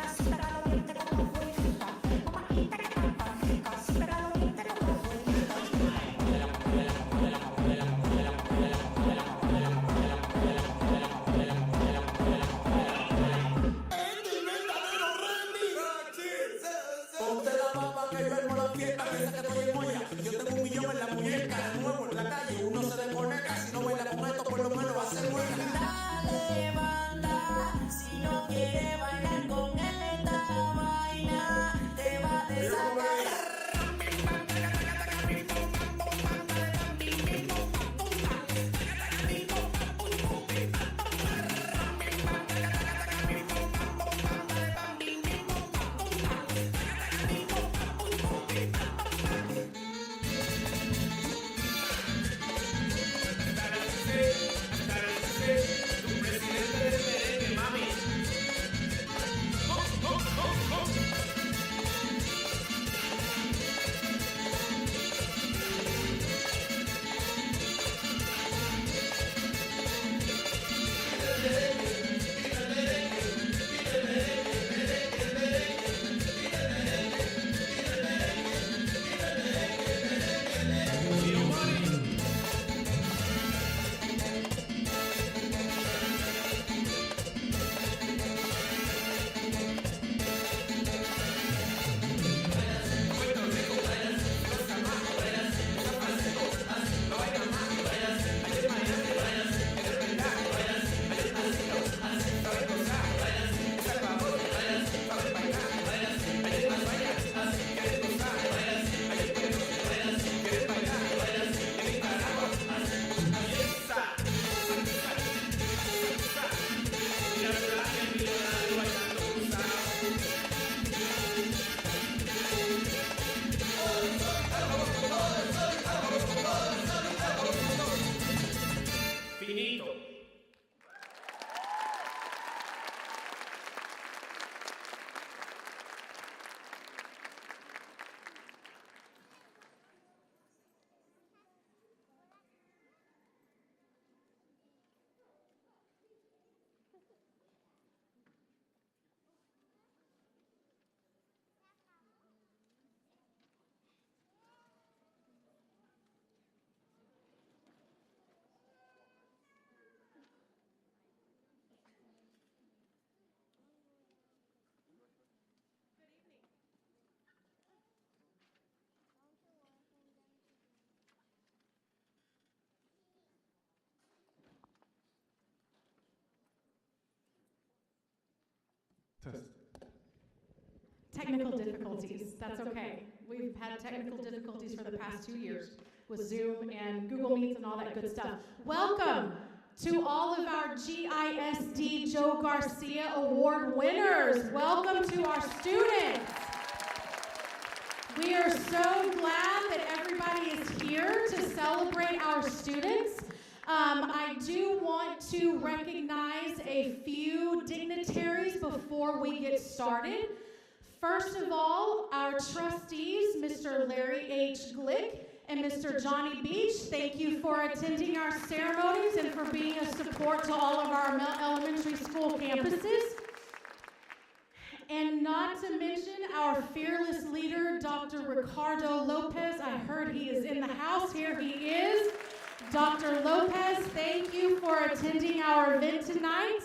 casi pega los dientes como abuelita. Mamacita que canta, casi pega los dientes como abuelita. Ponte la baba que vemos la fiesta, piensa que estoy en moya. Yo tengo 1 millón en la muñeca, de nuevo en la calle, uno se desconecta. Si no baila con esto, por lo menos va a ser buena. Dale banda, si no quieres bailar con esta vaina, te va a desatar. Technical difficulties, that's okay. We've had technical difficulties for the past 2 years with Zoom and Google Meets and all that good stuff. Welcome To all of our GISD Joe Garcia Award winners, welcome to our students. We are so glad that everybody is here to celebrate our students. I do want to recognize a few dignitaries before we get started. First of all, our trustees, Mr. Larry H. Glick and Mr. Johnny Beach, thank you for attending our ceremonies and for being a support to all of our elementary school campuses. And not to mention our fearless leader, Dr. Ricardo Lopez. I heard he is in the house. Here he is. Dr. Lopez, thank you for attending our event tonight.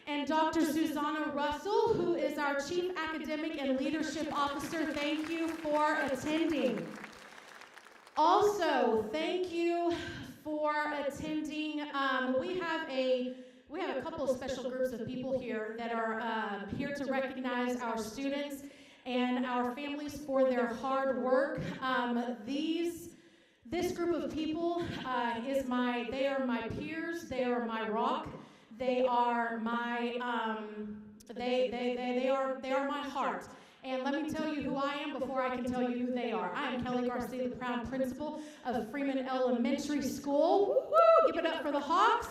And Dr. Susanna Russell, who is our Chief Academic and Leadership Officer, thank you for attending. Also, thank you for attending. We have a couple of special groups of people here that are here to recognize our students and our families for their hard work. This group of people they are my peers, they are my rock, they are my they are my heart. And let me tell you who I am before I can tell you who they are. I am Kelly Garcia, the proud principal of Freeman Elementary School. Woo-hoo! Give it up for the Hawks.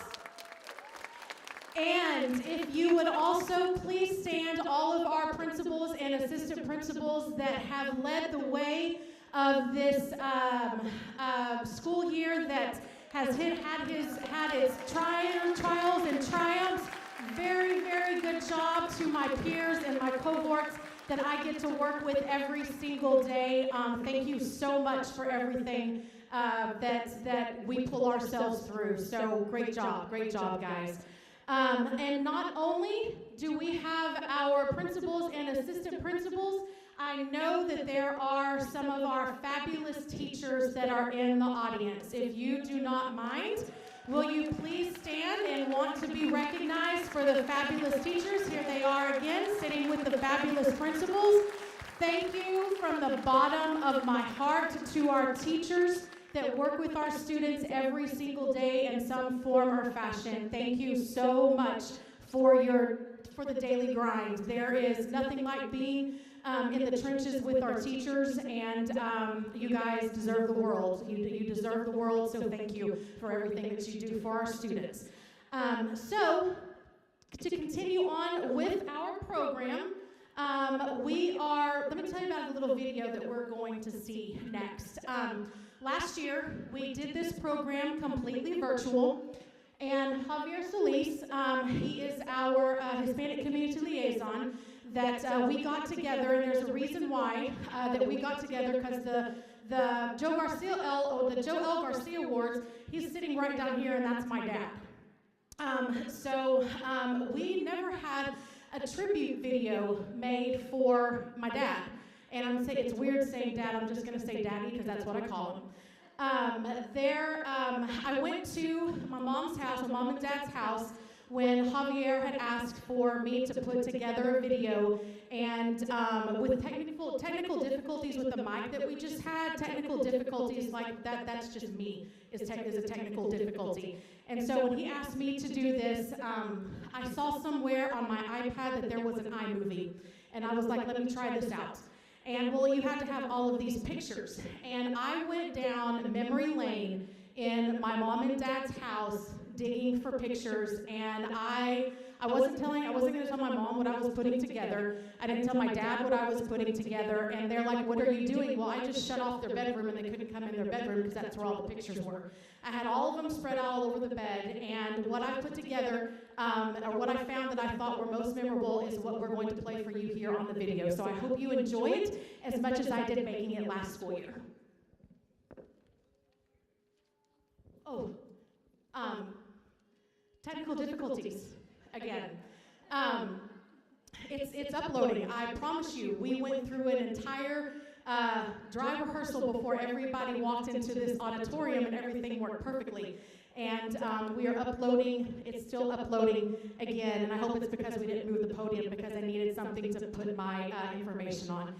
And if you would also please stand, all of our principals and assistant principals that have led the way of this school year that has had its trials and triumphs. Very, very good job to my peers and my cohorts that I get to work with every single day. Thank you so much for everything that we pull ourselves through. So great job, guys. And not only do we have our principals and assistant principals, I know that there are some of our fabulous teachers that are in the audience. If you do not mind, will you please stand and want to be recognized for the fabulous teachers? Here they are again, sitting with the fabulous principals. Thank you from the bottom of my heart to our teachers that work with our students every single day in some form or fashion. Thank you so much for the daily grind. There is nothing like being in the trenches with our teachers, and you guys deserve the world. You deserve the world, so thank you for everything that you do for our students. So, to continue on with our program, let me tell you about a little video that we're going to see next. Last year, we did this program completely virtual, and Javier Solis, he is our Hispanic community liaison, that we got together, and there's a reason why that we got together, because the Joe L. Garcia Awards, he's sitting right down here, and that's my dad. We never had a tribute video made for my dad. And I'm saying, it's weird saying dad, I'm just gonna say daddy, because that's what I call him. I went to my mom's house, my mom and dad's house, when Javier had asked for me to put together a video, and with technical difficulties with the mic that we just had, technical difficulties like that's just me, is a technical difficulty. And so when he asked me to do this, I saw somewhere on my iPad that there was an iMovie, and I was like, let me try this out. And well, you had to have all of these pictures. And I went down memory lane in my mom and dad's house digging for pictures, and I wasn't gonna tell my mom what I was putting together. I didn't tell my dad what I was putting together, and they're like, what are you doing? Well, I just shut off their bedroom, and they couldn't come in their bedroom because that's where all the pictures were. I had all of them spread out all over the bed, and what I put together, or what I found that I thought were most memorable, is what we're going to play for you here on the video. So I hope you enjoy it as much as I did making it last school year. Technical difficulties again. It's uploading. I promise you, we went through an entire dry rehearsal before everybody walked into this auditorium, and everything worked perfectly. And we are uploading. It's still uploading again, and I hope it's because we didn't move the podium, because I needed something to put my information on.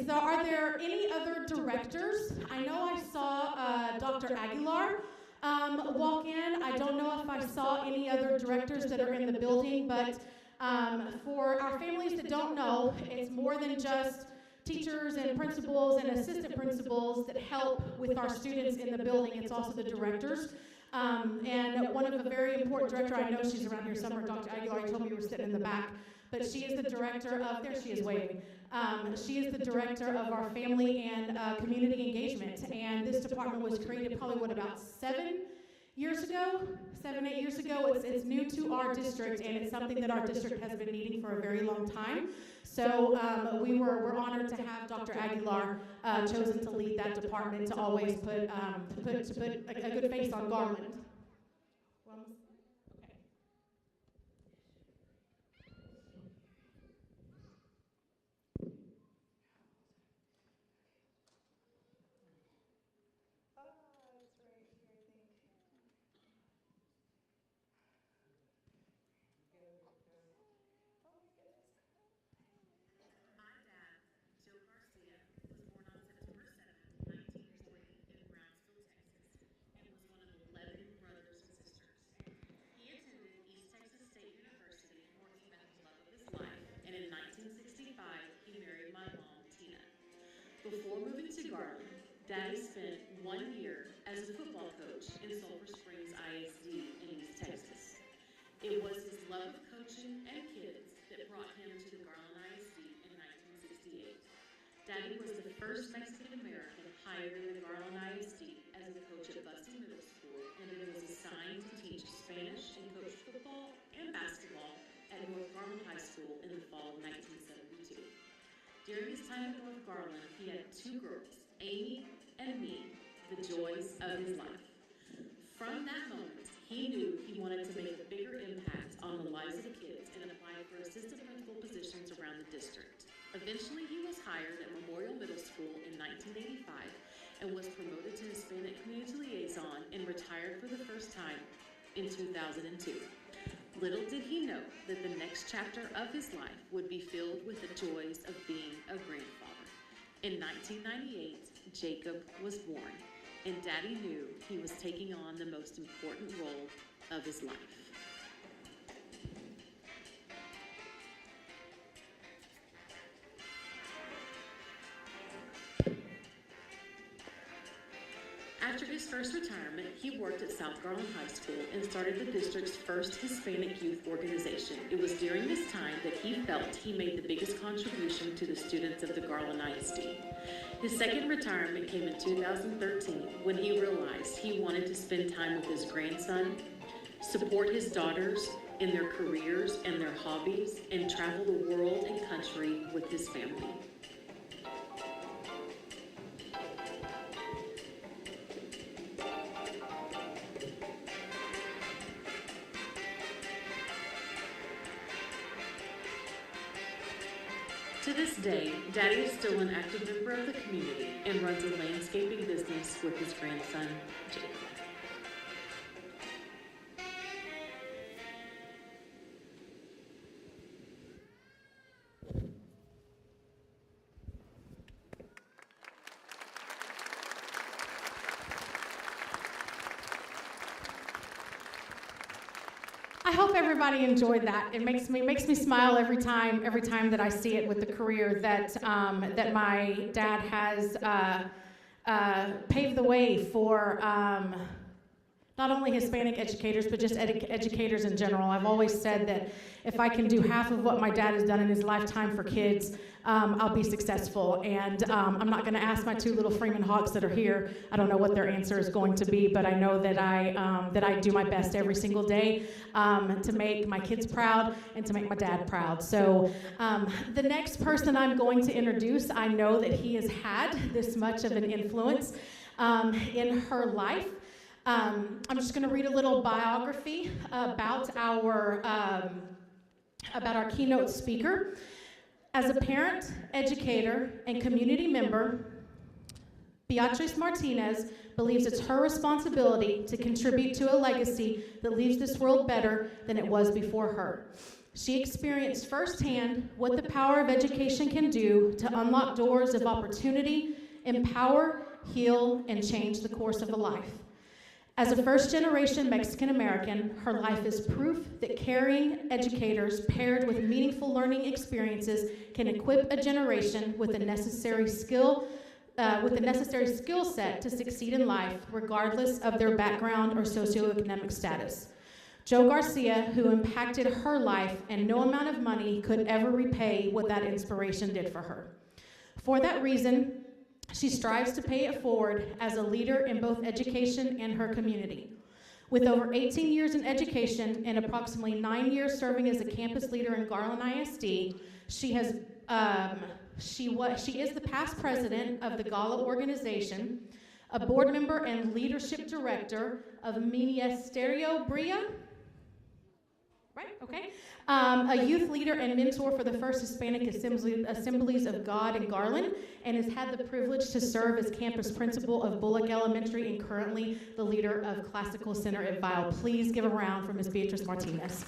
Are there any other directors? I know I saw Dr. Aguilar. walk in. I don't know if I saw any other directors that are in the building, but for our families that don't know, it's more than just teachers and principals and assistant principals that help with our students in the building. It's also the directors. And one of a very important director, I know she's around here somewhere, Dr. Aguilar told me you were sitting in the back, but she is the director of, there she is waving. She is the director of our family and community engagement. And this department was created probably, about 7 years ago, 7, 8 years ago. It's new to our district, and it's something that our district has been needing for a very long time. So we're honored to have Dr. Aguilar chosen to lead that department, to always put a good face on Garland. My dad, Joe Garcia, was born on September 7th, 1903 in Brownsville, Texas, and was one of 11 brothers and sisters. He attended East Texas State University, where he met the love of his life, and in 1965, he married my mom, Tina. Before moving to Garland, Daddy spent 1 year as a football coach in Sulphur Springs ISD in East Texas. It was his love of coaching and kids that brought him to the Garland ISD in 1968. Daddy was the first Mexican American hired in the Garland ISD as a coach at Bussey Middle School, and then was assigned to teach Spanish and coach football and basketball at North Garland High School in the fall of 1972. During his time at North Garland, he had 2 girls, Amy and me, the joys of his life. From that moment, he knew he wanted to make a bigger impact on the lives of the kids and applied for assistant principal positions around the district. Eventually, he was hired at Memorial Middle School in 1985 and was promoted to Hispanic Community Liaison and retired for the first time in 2002. Little did he know that the next chapter of his life would be filled with the joys of being a grandfather. In 1998, Jacob was born, and Daddy knew he was taking on the most important role of his life. After his first retirement, he worked at South Garland High School and started the district's first Hispanic youth organization. It was during this time that he felt he made the biggest contribution to the students of the Garland ISD. His second retirement came in 2013 when he realized he wanted to spend time with his grandson, support his daughters in their careers and their hobbies, and travel the world and country with his family. To this day, Daddy is still an active member of the community and runs a landscaping business with his grandson, Jacob. I hope everybody enjoyed that. It makes me smile every time that I see it with the career that that my dad has paved the way for not only Hispanic educators, but just educators in general. I've always said that if I can do half of what my dad has done in his lifetime for kids, I'll be successful. And I'm not going to ask my 2 little Freeman Hawks that are here. I don't know what their answer is going to be, but I know that I do my best every single day to make my kids proud and to make my dad proud. So the next person I'm going to introduce, I know that he has had this much of an influence in her life. I'm just going to read a little biography about our keynote speaker. As a parent, educator, and community member, Beatriz Martinez believes it's her responsibility to contribute to a legacy that leaves this world better than it was before her. She experienced firsthand what the power of education can do to unlock doors of opportunity, empower, heal, and change the course of a life. As a first-generation Mexican-American, her life is proof that caring educators paired with meaningful learning experiences can equip a generation with the necessary skill set to succeed in life, regardless of their background or socioeconomic status. Joe Garcia, who impacted her life, and no amount of money could ever repay what that inspiration did for her. For that reason, she strives to pay it forward as a leader in both education and her community. With over 18 years in education and approximately 9 years serving as a campus leader in Garland ISD, she is the past president of the Gala organization, a board member and leadership director of Ministerio Bria, right? Okay. A youth leader and mentor for the First Hispanic Assemblies of God in Garland, and has had the privilege to serve as campus principal of Bullock Elementary and currently the leader of Classical Center at Vile. Please give a round for Ms. Beatriz Martinez.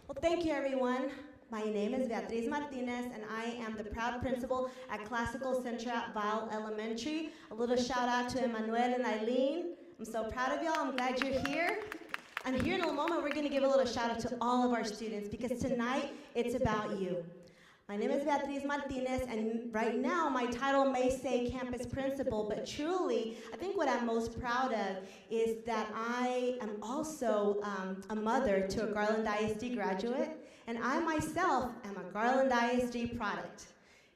Well, thank you, everyone. My name is Beatriz Martinez, and I am the proud principal at Classical Center at Vile Elementary. A little shout out to Emmanuel and Eileen. I'm so proud of y'all. I'm glad you're here. And here in a moment, we're going to give a little shout out to all of our students, because tonight it's about you. My name is Beatriz Martinez, and right now my title may say campus principal, but truly, I think what I'm most proud of is that I am also a mother to a Garland ISD graduate, and I myself am a Garland ISD product.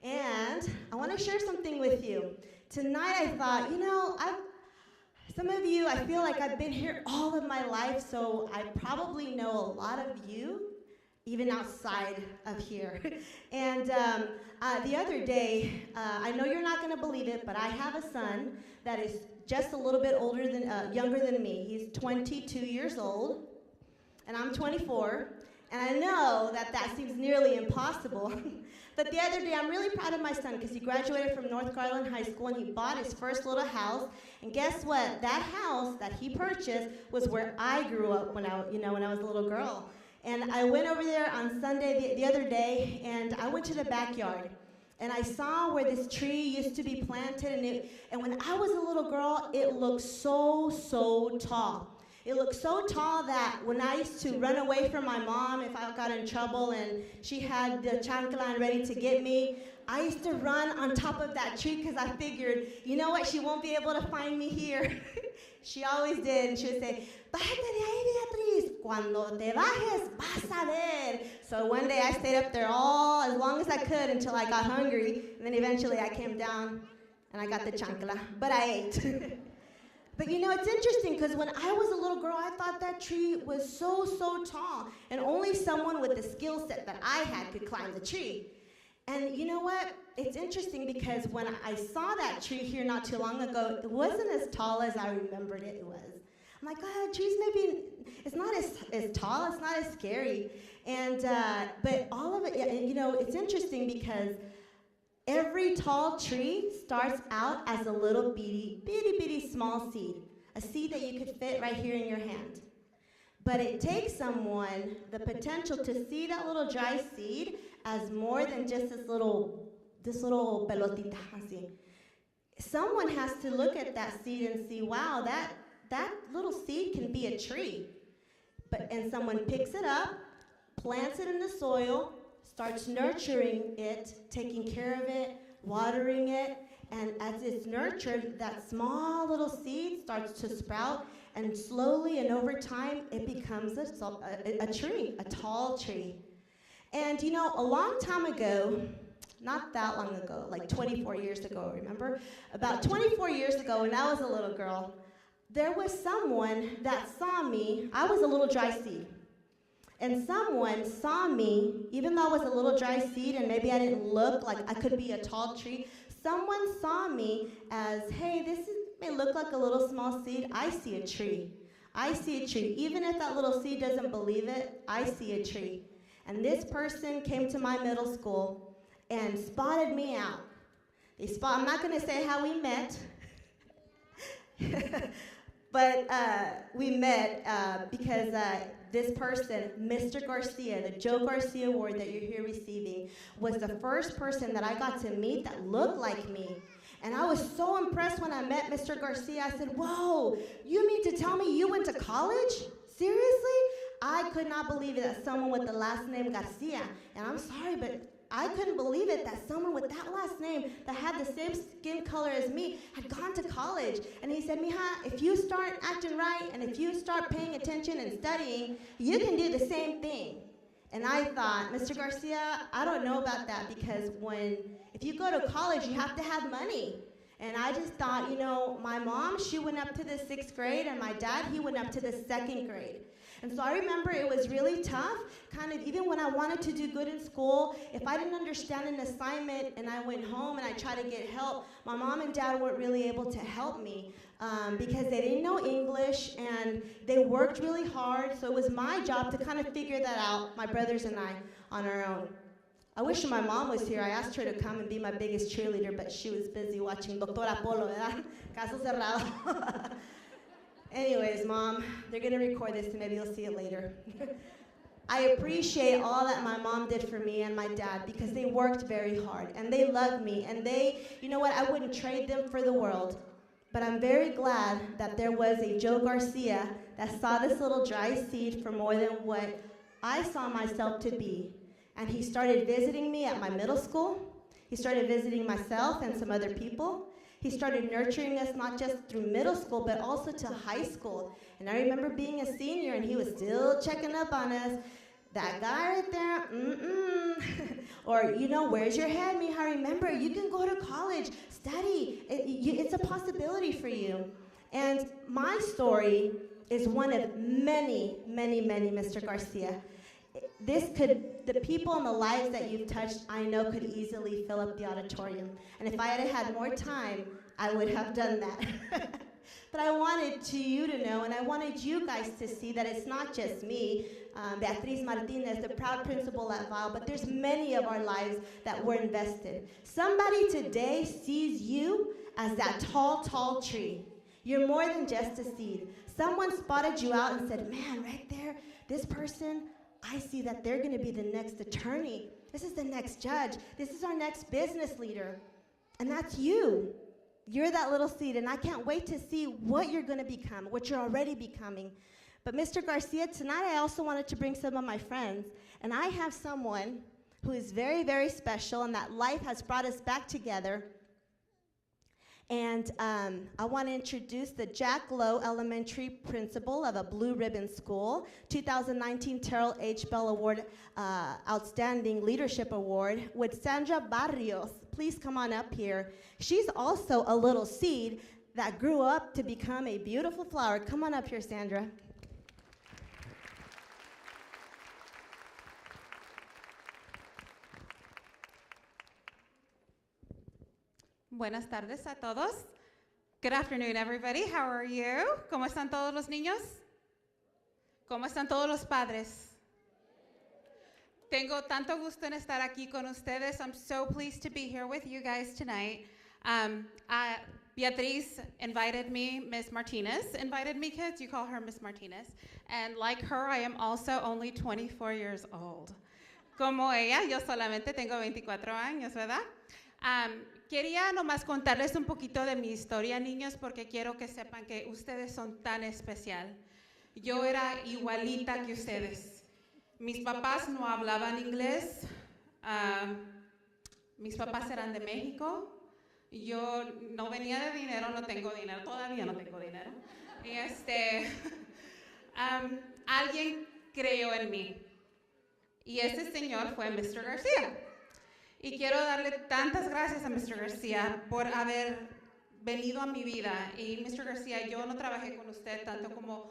And I want to share something with you. Tonight I thought, some of you, I feel like I've been here all of my life, so I probably know a lot of you, even outside of here. And the other day, I know you're not going to believe it, but I have a son that is just a little bit younger than me. He's 22 years old, and I'm 24. And I know that seems nearly impossible. But the other day, I'm really proud of my son, because he graduated from North Garland High School, and he bought his first little house. And guess what? That house that he purchased was where I grew up when I was a little girl. And I went over there on Sunday the other day, and I went to the backyard. And I saw where this tree used to be planted, and when I was a little girl, it looked so, so tall. It looked so tall that when I used to run away from my mom if I got in trouble and she had the chancla ready to get me, I used to run on top of that tree, because I figured, you know what, she won't be able to find me here. She always did, and she would say, "Bájate de ahí, Beatriz. Cuando te bajes, vas a ver." So one day I stayed up there as long as I could until I got hungry, and then eventually I came down and I got the chancla, but I ate. But it's interesting, because when I was a little girl, I thought that tree was so, so tall, and only someone with the skill set that I had could climb the tree. And you know what? It's interesting, because when I saw that tree here not too long ago, it wasn't as tall as I remembered it was. I'm like, trees it's not as tall, it's not as scary. And, but all of it, it's interesting, because every tall tree starts out as a little bitty small seed, a seed that you could fit right here in your hand. But it takes someone the potential to see that little dry seed as more than just this little pelotita. Así. Someone has to look at that seed and see, wow, that little seed can be a tree. And someone picks it up, plants it in the soil, starts nurturing it, taking care of it, watering it, and as it's nurtured, that small little seed starts to sprout, and slowly and over time, it becomes a tree, a tall tree. And a long time ago, not that long ago, like 24 years ago, remember? About 24 years ago, when I was a little girl, there was someone that saw me. I was a little dry seed. And someone saw me, even though I was a little dry seed and maybe I didn't look like I could be a tall tree, someone saw me as, hey, this may look like a little small seed. I see a tree. I see a tree. Even if that little seed doesn't believe it, I see a tree. And this person came to my middle school and spotted me out. I'm not going to say how we met, But we met because this person, Mr. Garcia, the Joe Garcia Award that you're here receiving, was the first person that I got to meet that looked like me. And I was so impressed when I met Mr. Garcia. I said, whoa, you mean to tell me you went to college? Seriously? I could not believe it that someone with the last name Garcia, and I'm sorry, but I couldn't believe it that someone with that last name that had the same skin color as me had gone to college. And he said, Mija, if you start acting right and if you start paying attention and studying, you can do the same thing. And I thought, Mr. Garcia, I don't know about that because if you go to college, you have to have money. And I just thought, you know, my mom, she went up to the 6th grade, and my dad, he went up to the 2nd grade. And so I remember it was really tough, kind of even when I wanted to do good in school, if I didn't understand an assignment and I went home and I tried to get help, my mom and dad weren't really able to help me because they didn't know English and they worked really hard. So it was my job to kind of figure that out, my brothers and I, on our own. I wish my mom was here. I asked her to come and be my biggest cheerleader, but she was busy watching Doctor Apolo, ¿verdad? Caso cerrado. Anyways, Mom, they're going to record this, and maybe you'll see it later. I appreciate all that my mom did for me and my dad because they worked very hard, and they loved me, and you know what, I wouldn't trade them for the world. But I'm very glad that there was a Joe Garcia that saw this little dry seed for more than what I saw myself to be. And he started visiting me at my middle school. He started visiting myself and some other people. He started nurturing us not just through middle school, but also to high school. And I remember being a senior, and he was still checking up on us. That guy right there, Or, you know, where's your head, Mija? Remember, you can go to college, study. It's a possibility for you. And my story is one of many, many, many Mr. Garcia. The people and the lives that you've touched, I know could easily fill up the auditorium. And if I had had more time, I would have done that. But I wanted you to know, and I wanted you guys to see that it's not just me, Beatriz Martinez, the proud principal at Val, but there's many of our lives that were invested. Somebody today sees you as that tall, tall tree. You're more than just a seed. Someone spotted you out and said, man, right there, this person, I see that they're going to be the next attorney. This is the next judge. This is our next business leader. And that's you. You're that little seed, and I can't wait to see what you're going to become, what you're already becoming. But Mr. Garcia, tonight I also wanted to bring some of my friends, and I have someone who is very, very special, and that life has brought us back together. And I want to introduce the Jack Lowe Elementary Principal of a Blue Ribbon School, 2019 Terrell H. Bell Award, Outstanding Leadership Award, with Sandra Barrios. Please come on up here. She's also a little seed that grew up to become a beautiful flower. Come on up here, Sandra. Buenas tardes a todos. Good afternoon, everybody. How are you? ¿Cómo están todos los niños? ¿Cómo están todos los padres? Tengo tanto gusto en estar aquí con ustedes. I'm so pleased to be here with you guys tonight. Beatriz invited me, Miss Martinez invited me, kids. You call her Miss Martinez. And like her, I am also only 24 years old. Como ella, yo solamente tengo 24 años, ¿verdad? Quería nomás contarles un poquito de mi historia, niños, porque quiero que sepan que ustedes son tan especial. Yo era igualita que ustedes. Mis papás no hablaban inglés. Mis papás eran de México. Yo no venía de dinero, no tengo dinero, todavía no tengo dinero. Y alguien creyó en mí. Y ese señor fue Mr. Garcia. Y quiero darle tantas gracias a Mr. Garcia por haber venido a mi vida. Y Mr. Garcia, yo no trabajé con usted tanto como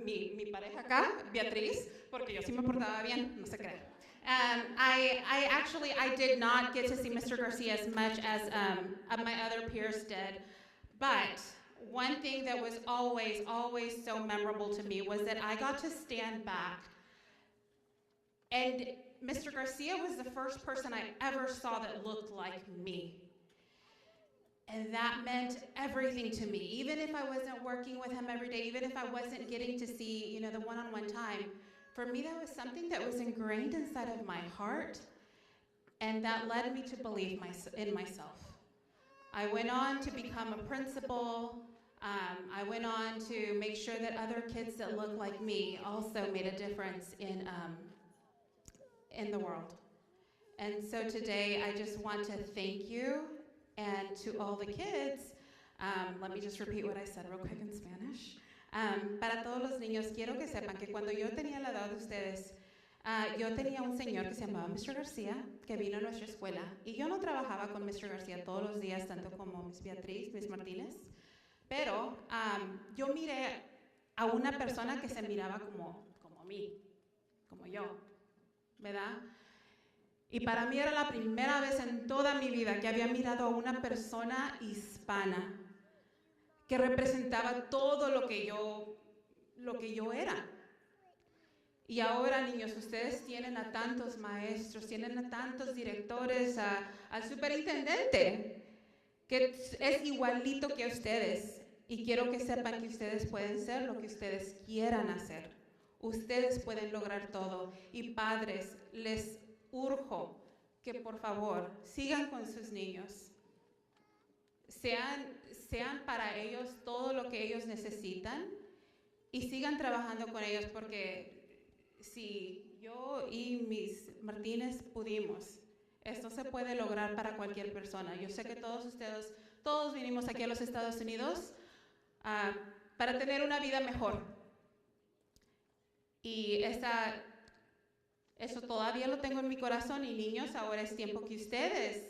mi pareja acá, Beatriz, porque yo sí me portaba bien, no se crean. I did not get to see Mr. Garcia as much as my other peers did. But one thing that was always, always so memorable to me was that I got to stand back. And Mr. Garcia was the first person I ever saw that looked like me. And that meant everything to me. Even if I wasn't working with him every day, even if I wasn't getting to see, the one-on-one time, for me that was something that was ingrained inside of my heart, and that led me to believe in myself. I went on to become a principal. I went on to make sure that other kids that look like me also made a difference in the world. And so today I just want to thank you. And to all the kids, let me just repeat what I said real quick in Spanish. Para todos los niños, quiero que sepan que cuando yo tenía la edad de ustedes, yo tenía un señor que se llamaba Mr. Garcia, que vino a nuestra escuela, y yo no trabajaba con Mr. Garcia todos los días, tanto como Miss Beatriz, Miss Martínez, pero yo miré a una persona que se miraba como mí, como yo, ¿verdad? Y para mí era la primera vez en toda mi vida que había mirado a una persona hispana que representaba todo lo que yo era. Y ahora, niños, ustedes tienen a tantos maestros, tienen a tantos directores, al superintendente, que es igualito que ustedes. Y quiero que sepan que ustedes pueden ser lo que ustedes quieran hacer. Ustedes pueden lograr todo. Y padres, les urjo que por favor sigan con sus niños, sean para ellos todo lo que ellos necesitan y sigan trabajando con ellos, porque si yo y Miss Martínez pudimos, esto se puede lograr para cualquier persona. Yo sé que todos vinimos aquí a los Estados Unidos para tener una vida mejor, y eso todavía lo tengo en mi corazón. Y niños, ahora es tiempo que ustedes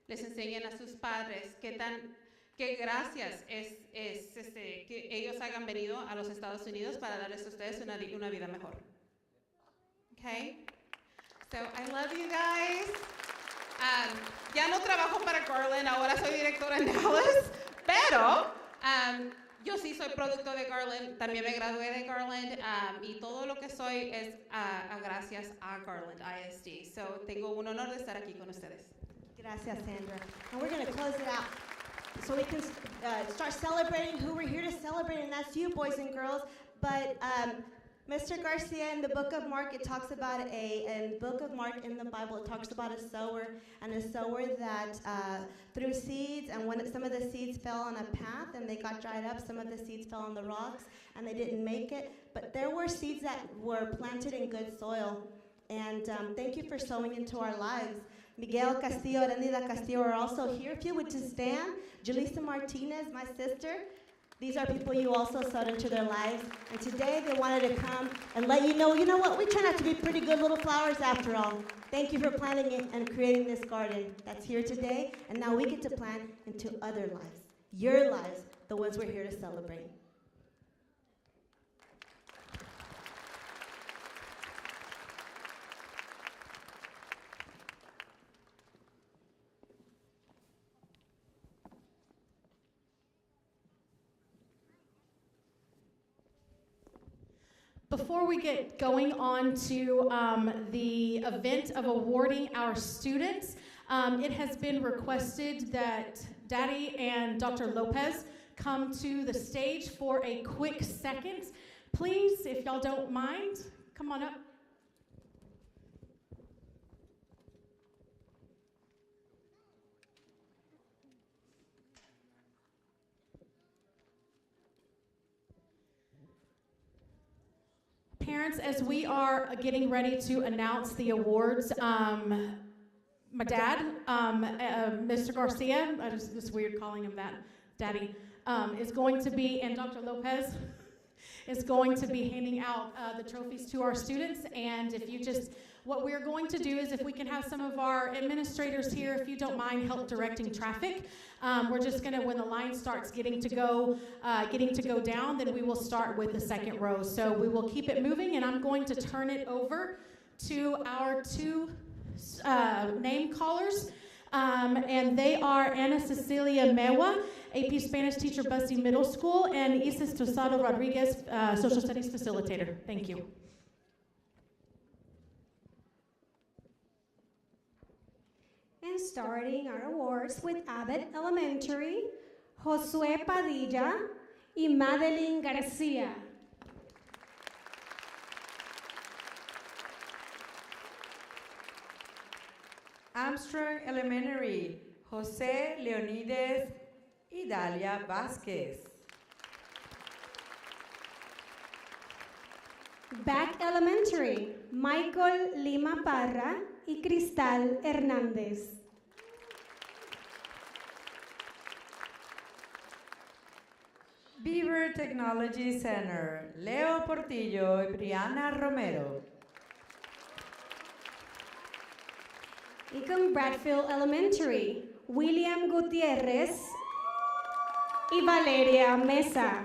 les enseñen a sus padres qué gracias que ellos hayan venido a los Estados Unidos para darles a ustedes una vida mejor. Okay? So, I love you guys. Ya no trabajo para Garland, ahora soy directora en Dallas, pero yo sí soy producto de Garland, también me gradué de Garland, y todo lo que soy es gracias a Garland ISD. So, tengo un honor de estar aquí con ustedes. Gracias, Sandra. And we're going to close it out so we can start celebrating who we're here to celebrate, and that's you, boys and girls. But Mr. Garcia, in the book of Mark, it talks about in the book of Mark in the Bible, it talks about a sower, and a sower that threw seeds, and when some of the seeds fell on a path and they got dried up, some of the seeds fell on the rocks and they didn't make it. But there were seeds that were planted in good soil. And thank you for sowing into our lives. Miguel Castillo, Arenida Castillo are also here. If you would just stand. Julissa Martinez, my sister. These are people you also sowed into their lives. And today they wanted to come and let you know what? We turn out to be pretty good little flowers after all. Thank you for planting it and creating this garden that's here today. And now we get to plant into other lives. Your lives, the ones we're here to celebrate. Before we get going on to the event of awarding our students, it has been requested that Daddy and Dr. Lopez come to the stage for a quick second. Please, if y'all don't mind, come on up. Parents, as we are getting ready to announce the awards, my dad, Mr. Garcia, it's weird calling him that, Daddy, is going to be, and Dr. Lopez is going to be handing out the trophies to our students. And if you just, what we're going to do is, if we can have some of our administrators here, if you don't mind, help directing traffic. We're just going to, when the line starts getting to go down, then we will start with the second row. So we will keep it moving, and I'm going to turn it over to our two name callers, and they are Ana Cecilia Mewa, AP Spanish teacher, Bussy Middle School, and Isis Tosado Rodriguez, Social Studies Facilitator. Thank you. And and starting our awards with Abbott Elementary, Josué Padilla y Madeline Garcia. Armstrong Elementary, José Leonides y Dalia Vázquez. Back Elementary, Michael Lima Parra y Cristal Hernández. Beaver Technology Center, Leo Portillo y Brianna Romero. Econ Bradfield Elementary, William Gutiérrez y Valeria Mesa.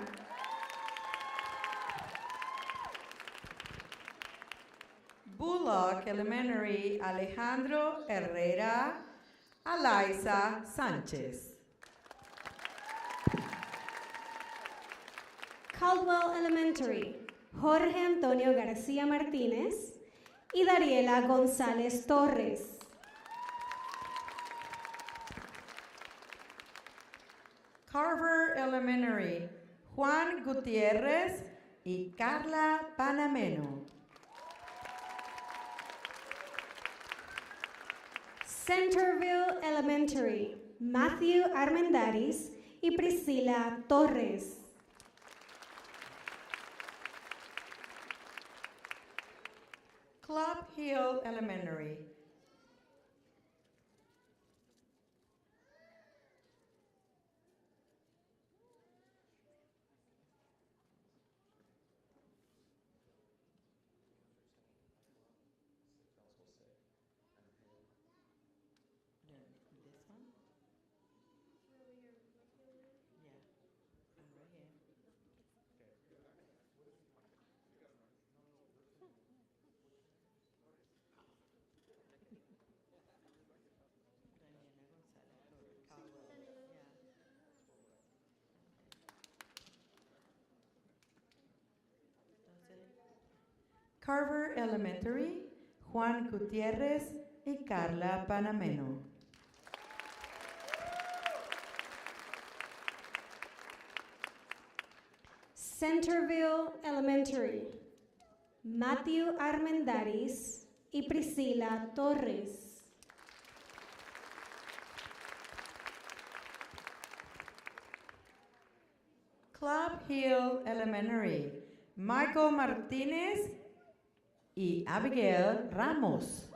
Bullock Elementary, Alejandro Herrera, Alaisa Sánchez. Caldwell Elementary, Jorge Antonio García Martínez y Dariela González Torres. Carver Elementary, Juan Gutiérrez y Carla Panameno. Centerville Elementary, Matthew Armendaris y Priscila Torres. Club Hill Elementary, Carver Elementary, Juan Gutiérrez y Carla Panameno. Centerville Elementary, Matthew Armendaris y Priscila Torres. Club Hill Elementary, Michael Martínez y Abigail Ramos.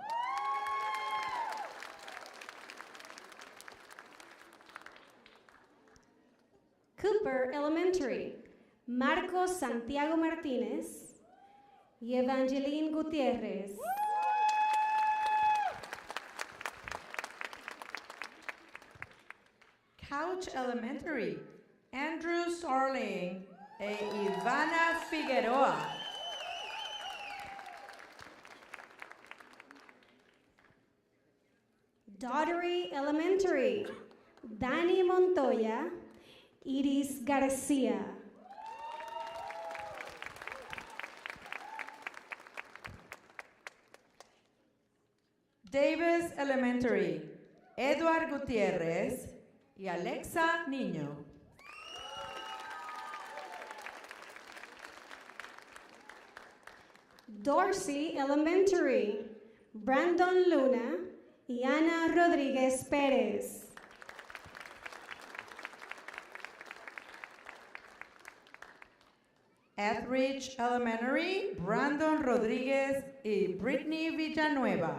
Cooper Elementary, Marcos Santiago Martínez y Evangeline Gutiérrez. Couch Elementary, Andrew Starling e Ivana Figueroa. Daughtery Elementary, Dani Montoya, Iris Garcia. Davis Elementary, Edward Gutiérrez y Alexa Niño. Dorsey Elementary, Brandon Luna y Ana Rodríguez Pérez. Etheridge Elementary, Brandon Rodríguez y Brittany Villanueva.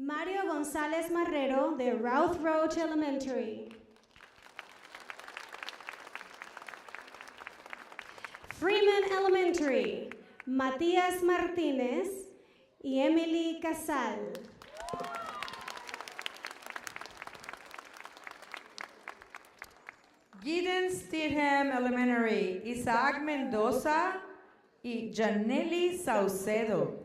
Mario González Marrero de Ralph Roach Elementary. Freeman Elementary, Matías Martínez y Emily Casal. Gideon Stidham Elementary, Isaac Mendoza y Janelli Saucedo.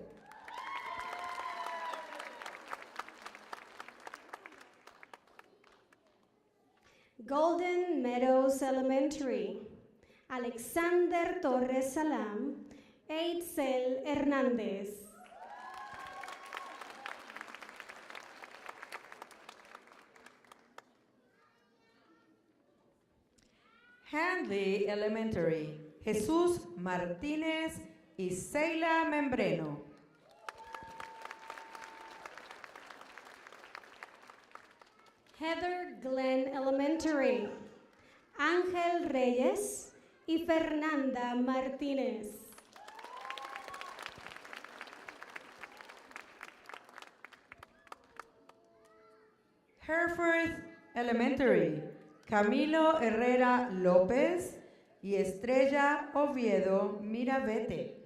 Golden Meadows Elementary, Alexander Torres Salam e Itzel Hernández. Handley Elementary, Jesús Martínez y Seila Membreno. Heather Glen Elementary, Ángel Reyes y Fernanda Martínez. Hereford Elementary, Camilo Herrera López y Estrella Oviedo Mirabete.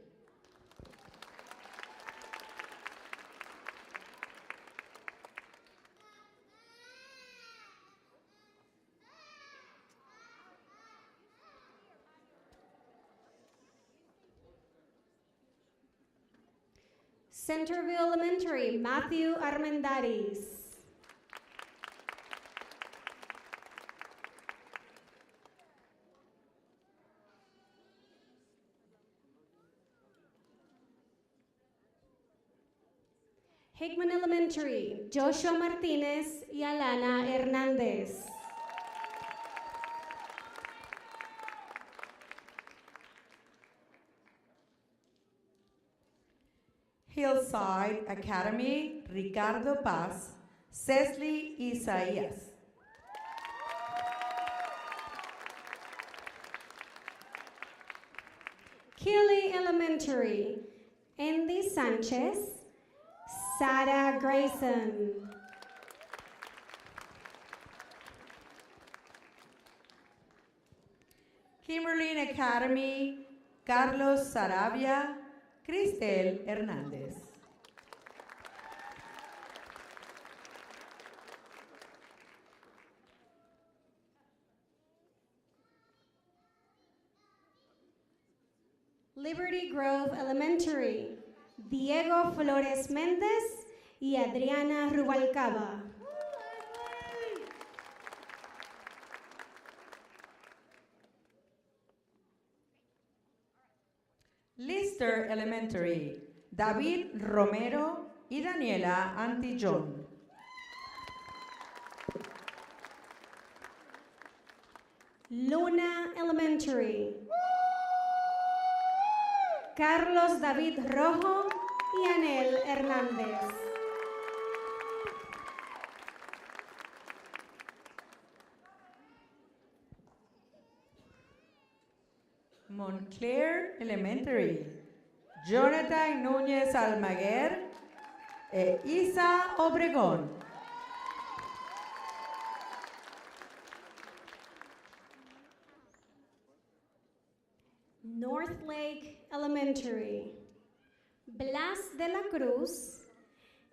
Centerville Elementary, Matthew Armendariz. Hickman Elementary, Joshua Martínez y Alana Hernández. Hillside Academy, Ricardo Paz, Cecily Isaías. Keeley Elementary, Andy Sánchez, Sarah Grayson. Kimberlin Academy, Carlos Sarabia, Cristel Hernández. Liberty Grove Elementary, Diego Flores Méndez y Adriana Rubalcaba. Lister Elementary, David Romero y Daniela Antillón. Luna Elementary, Carlos David Rojo y Anel Hernández. Montclair Elementary, Jonathan Núñez Almaguer e Isa Obregón. North Lake Elementary, Blas de la Cruz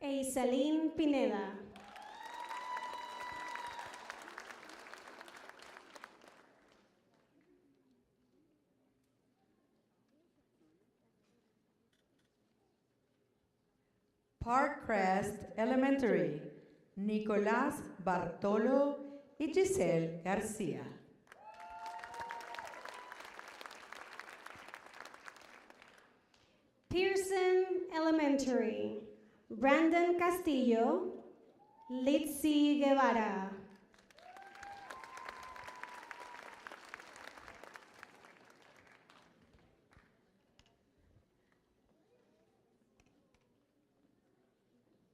e Iselín Pineda. Parkcrest Elementary, Nicolás Bartolo y Giselle García. Pearson Elementary, Brandon Castillo, Litzy Guevara.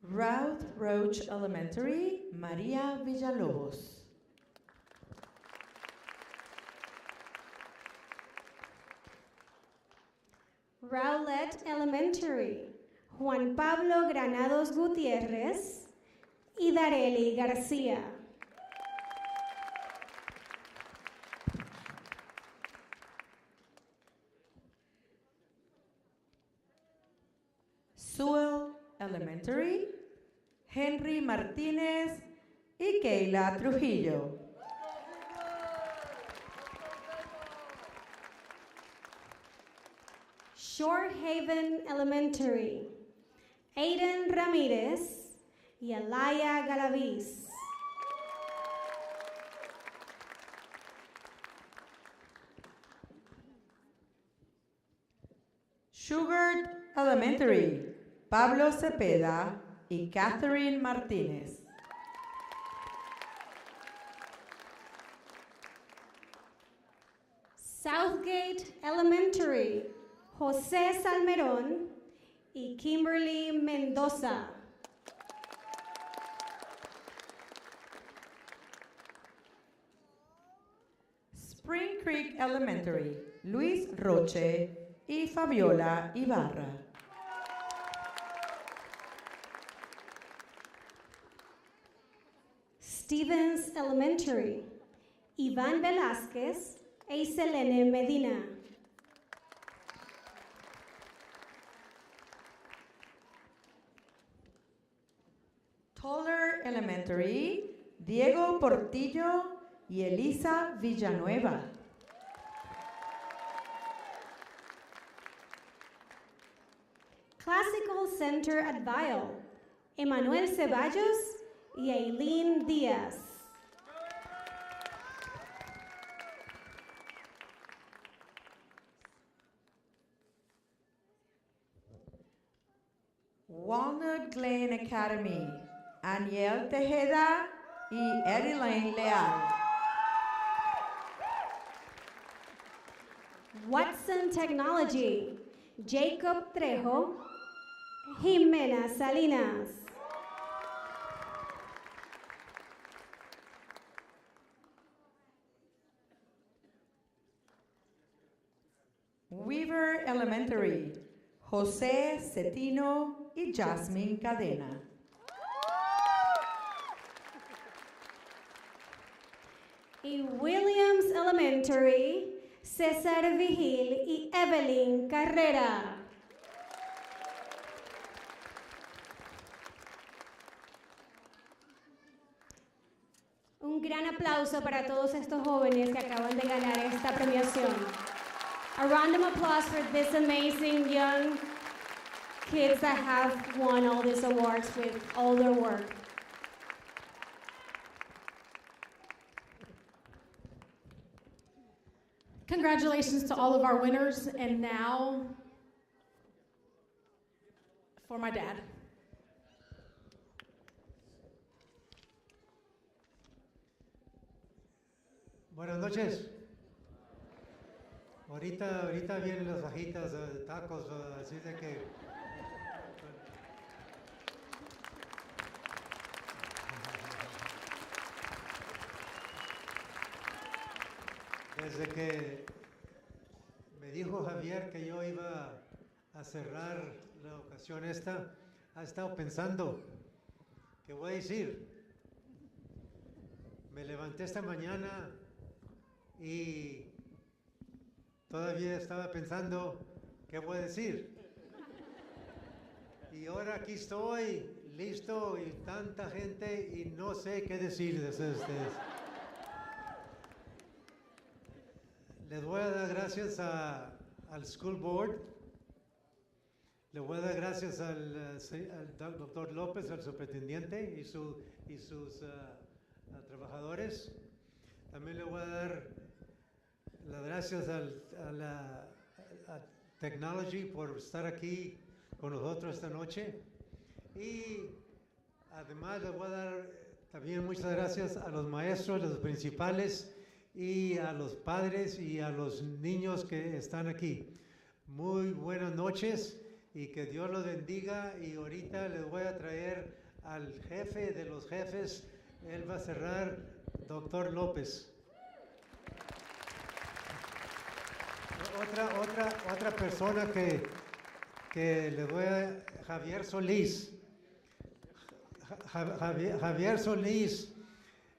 Ralph Roach Elementary, María Villalobos. Rowlett Elementary, Juan Pablo Granados Gutiérrez y Darely Garcia. Sewell Elementary, Henry Martínez y Keila Trujillo. Shore Haven Elementary, Aiden Ramírez y Alaya Galaviz. Sugar Elementary, Pablo Cepeda y Catherine Martínez. Southgate Elementary, José Salmerón y Kimberly Mendoza. Spring Creek Elementary, Luis Roche y Fabiola Ibarra. Stevens Elementary, Iván Velázquez e Selene Medina. Toller Elementary, Diego Portillo y Elisa Villanueva. Classical Center at Vile, Emanuel Ceballos y Aileen Díaz. Walnut Glen Academy, Aniel Tejeda y Erilane Leal. Watson Technology, Jacob Trejo, Jimena Salinas. Weaver Elementary, José Cetino y Jasmine Cadena. Y Williams Elementary, César Vigil y Evelyn Carrera. Un gran aplauso para todos estos jóvenes que acaban de ganar esta premiación. A random applause for this amazing young kids that have won all these awards with all their work. Congratulations to all of our winners, and now for my dad. Buenas noches. Ahorita vienen las fajitas, tacos, así de que... Desde que me dijo Javier que yo iba a cerrar la ocasión esta, ha estado pensando, ¿qué voy a decir? Me levanté esta mañana y todavía estaba pensando, ¿qué voy a decir? Y ahora aquí estoy, listo, y tanta gente, y no sé qué decir de ustedes. Les voy a dar gracias al School Board, le voy a dar gracias al doctor López, al superintendente y sus trabajadores. También le voy a dar las gracias a Technology por estar aquí con nosotros esta noche. Y además le voy a dar también muchas gracias a los maestros, los principales, y a los padres y a los niños que están aquí. Muy buenas noches y que Dios los bendiga. Y ahorita les voy a traer al jefe de los jefes. Él va a cerrar, doctor López. Otra persona que le voy a... Javier Solís. Javier Solís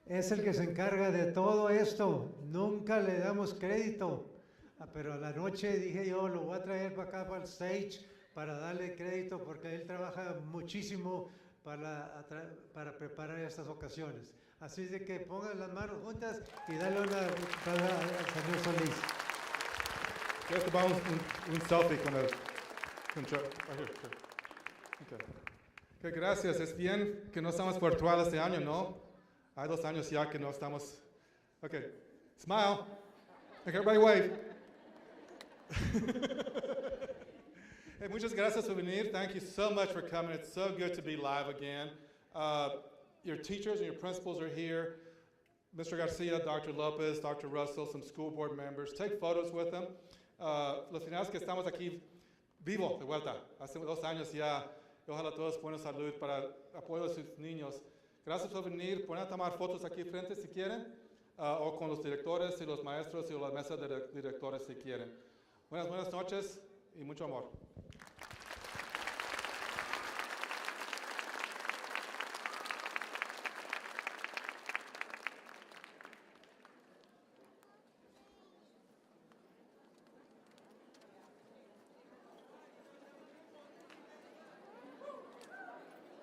es el que se encarga de todo esto. Nunca le damos crédito. Pero a la noche dije yo, lo voy a traer para acá, para el stage, para darle crédito, porque él trabaja muchísimo para preparar estas ocasiones. Así de que pongan las manos juntas y dale una palabra al señor Solís. ¿Quieres tomar un selfie con el... Okay, gracias. Es bien que no estamos virtual este año, ¿no? Hay 2 años ya que no estamos... Ok, smile. Ok, everybody wave. Hey, muchas gracias por venir. Thank you so much for coming. It's so good to be live again. Your teachers and your principals are here. Mr. Garcia, Dr. Lopez, Dr. Russell, some school board members. Take photos with them. Los finales que estamos aquí vivo de vuelta. Hace 2 años ya. Ojalá todos buena salud para apoyo de sus niños. Gracias por venir. Pueden tomar fotos aquí frente si quieren. O con los directores y los maestros y la mesa de directores si quieren. Buenas noches y mucho amor.